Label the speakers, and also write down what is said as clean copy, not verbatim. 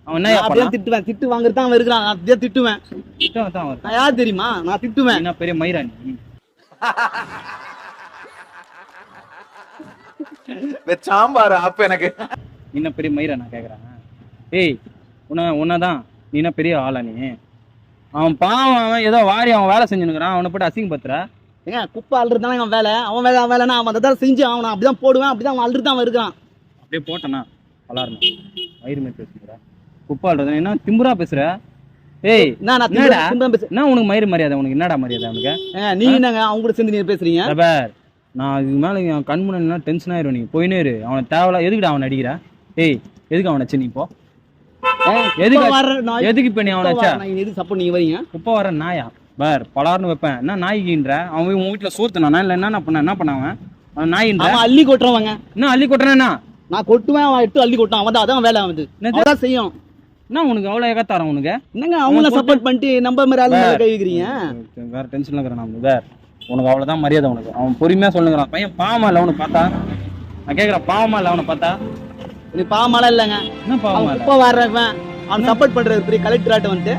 Speaker 1: அவன் என்ன
Speaker 2: அப்படியே திட்டுவேன், திட்டு வாங்குறது தான் அவன் இருக்கிறான். நான் அப்படியே திட்டுவேன்.
Speaker 1: தான்
Speaker 2: நான் யார் தெரியுமா? நான் திட்டுவேன்.
Speaker 1: என்ன பெரிய மயிராணி
Speaker 3: சாம்பார் அப்ப எனக்கு
Speaker 1: என்ன பெரிய மயிரா நான் கேக்குறேன். ஏய் உன்னதான் நீ என்ன பெரிய ஆளா நீ? அவன் பாவம், அவன் ஏதோ வாரி அவன் வேலை செஞ்சுனுக்குறான், அவனை போட்டு அசிங்கப்படுத்துற.
Speaker 2: ஏங்க குப்பை அள்ளுறதுதான் அவன் வேலை. அவன் வேலைன்னா அவன் அதை செஞ்சு அவனை அப்படிதான் போடுவேன். அப்படிதான் அவன் அள்ளுறது அவன் இருக்கான்.
Speaker 1: அப்படியே போட்டனா வளரணும். மயிறு மாதிரி பேசுகிற, குப்பை அள்ளுறது என்ன திம்புரா பேசுற? ஏய் என்ன உனக்கு மயிறு மரியாதை? உனக்கு என்னடா மரியாதை அவனுக்கு?
Speaker 2: நீங்க என்னங்க அவங்க கூட சேர்ந்து நீங்க பேசுறீங்க?
Speaker 1: நான் இதுக்கு மேல என் கண் முன்னாடி டென்ஷன் ஆயிரும். நீ போயினே இரு. அவனை தேவையில்ல எதுக்குடா அவனை அடிக்கிற? ஏய் எதுக்கு அவனை வச்சு நீ இப்போ எதுக்கு இப்ப நீ அவனை வச்சா?
Speaker 2: எதுக்கு சப்போர்ட் நீங்க வரீங்க?
Speaker 1: குப்பை வர நாயா பார் பலார்னு வைப்பேன். என்ன நாய்கின்ற அவன் உன் வீட்டுல சோத்துனானா இல்ல என்ன பண்ண அவன் நாயின்ற
Speaker 2: அள்ளி கொட்டுறவங்க.
Speaker 1: என்ன அள்ளி கொட்டுறேன்னா நான்
Speaker 2: கொட்டுவேன், அவன் எடுத்து அள்ளி கொட்டான். அவன் அதான் வேலை வந்து அதான் செய்யும்.
Speaker 1: என்ன உனக்கு அவ்வளவு ஏகத்தாரம் உனக்கு?
Speaker 2: என்னங்க அவங்கள சப்போர்ட் பண்ணிட்டு நம்ம மாதிரி ஆளு கை வைக்கிறீங்க?
Speaker 1: வேற டென்ஷன்ல இருக்கிறேன் நான். வேற உனக்கு அவ்வளவுதான் மரியாதை உனக்கு. அவன் பொறுமையா சொல்லுங்கிறான். பையன் பாவமா இல்ல அவனை பார்த்தா? நான் கேக்குறேன் பாவமா இல்ல அவனை பார்த்தா?
Speaker 2: நீ பாவமாலாம் இல்லைங்க.
Speaker 1: என்ன பாவமா?
Speaker 2: குப்பை வர்றவன் அவன் சப்போர்ட் பண்றது பெரிய கலெக்டர் ஆட்ட வந்துட்டு